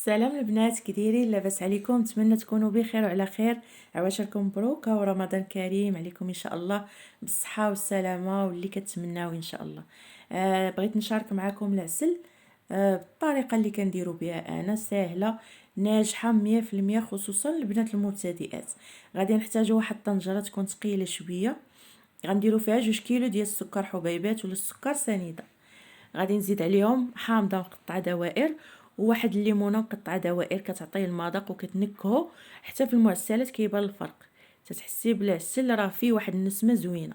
السلام البنات، كي دايرين؟ لاباس عليكم؟ نتمنى تكونوا بخير وعلى خير. عواشركم مبروكه ورمضان كريم عليكم ان شاء الله بالصحه والسلامه واللي كتمناو ان شاء الله. بغيت نشارك معكم العسل بالطريقه اللي كنديروا بها انا، سهله ناجحه 100%، خصوصا البنات المبتدئات. غادي نحتاجوا واحد الطنجره تكون ثقيله شويه، غنديروا فيها 2 كيلو ديال السكر حبيبات ولا السكر سنيده. غادي نزيد عليهم حامضه مقطعه دوائر، وواحد الليمونه مقطعه دوائر، كتعطيه المذاق وكتنكهو حتى في المعسلات كيبان الفرق، تتحسي بالعسل راه فيه واحد النسمه زوينه.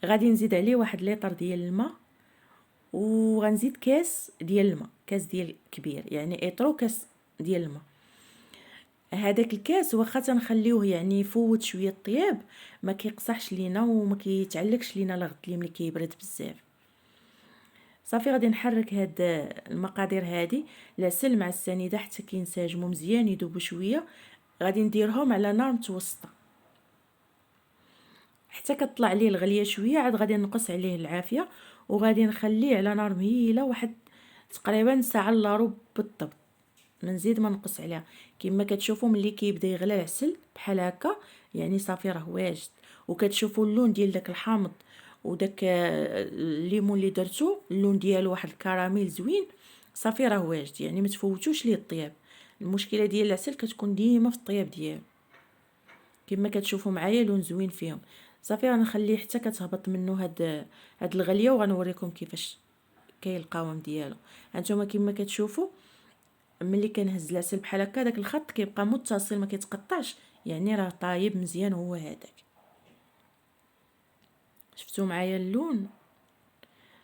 غادي نزيد عليه واحد لتر ديال الماء، وغنزيد كاس ديال الماء، كاس ديال كبير يعني ايطرو كاس ديال الماء. هذاك الكاس واخا تنخليوه يعني يفوت شويه الطياب، ما كيقصحش لينا وما كيتعلقش لينا لغط ملي كيبرد بزاف. صافي غادي نحرك هاد المقادير هادي، العسل مع السنيده حتى كينسجموا مزيان يذوبوا شويه. غادي نديرهم على نار متوسطه حتى كطلع ليه الغليه شويه، عاد غادي نقص عليه العافيه وغادي نخليه على نار مهيله واحد تقريبا ساعه الا ربع بالضبط. من نزيد ما نقص عليها. كما كتشوفوا ملي كيبدا يغلى العسل بحال هكا يعني صافي راه واجد، وكتشوفوا اللون ديال داك الحامض وداك الليمون اللي درتو، اللون ديالو واحد الكراميل زوين. صافي راه واجد يعني ما تفوتوش ليه الطياب. المشكله ديال العسل كتكون ديما في الطياب ديالو. كما كتشوفوا معايا لون زوين فيهم. صافي غنخليه حتى كتهبط منه هاد الغليه، وغنوريكم كيفاش كاين القوام ديالو. هانتوما كما كتشوفوا ملي كنهز العسل بحال هكا داك الخط كيبقى متصل ما كيتقطعش، يعني راه طايب مزيان هو هذاك. شفتوا معايا اللون؟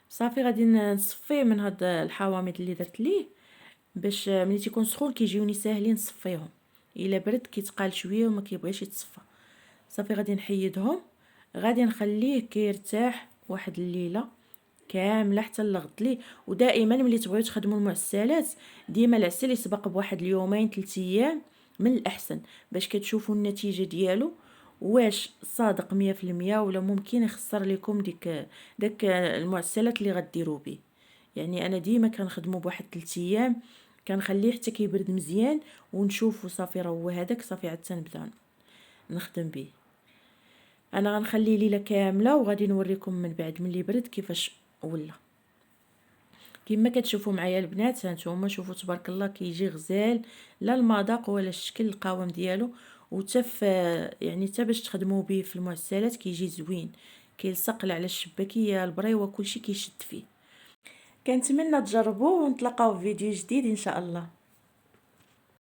صافي غادي نصفيه من هاد الحوامض اللي درت ليه، باش ملي تيكون سخون كيجيوني ساهلين نصفيهم. الا برد كيتقال شويه وما كيبغيش يتصفى. صافي غادي نحيدهم، غادي نخليه كيرتاح واحد الليله كامله حتى لغط ليه. ودائما ملي تبغيو تخدموا المعسلات ديما العسل يسبق بواحد اليومين 3 ايام من الاحسن، باش كتشوفوا النتيجه ديالو واش صادق 100% ولا ممكن يخسر لكم داك المعسلات اللي غديروا به. يعني انا ديما كنخدموا بواحد 3 ايام، كنخليه حتى كيبرد مزيان ونشوفوا صافي راه هو هذاك. صافي عاد تنبدا نخدم به. انا غنخليه ليله كامله وغادي نوريكم من بعد ملي برد كيفاش ولا. كما كتشوفوا معايا البنات، هانتوما شوفوا تبارك الله كيجي غزال، لا المذاق ولا الشكل القوام ديالو. وتف يعني حتى باش تخدموا به في المعسلات كيجي زوين، كيلصق على الشباكيه البريوه كلشي كيشد فيه. كنتمنى تجربوه ونتلاقاو في فيديو جديد ان شاء الله.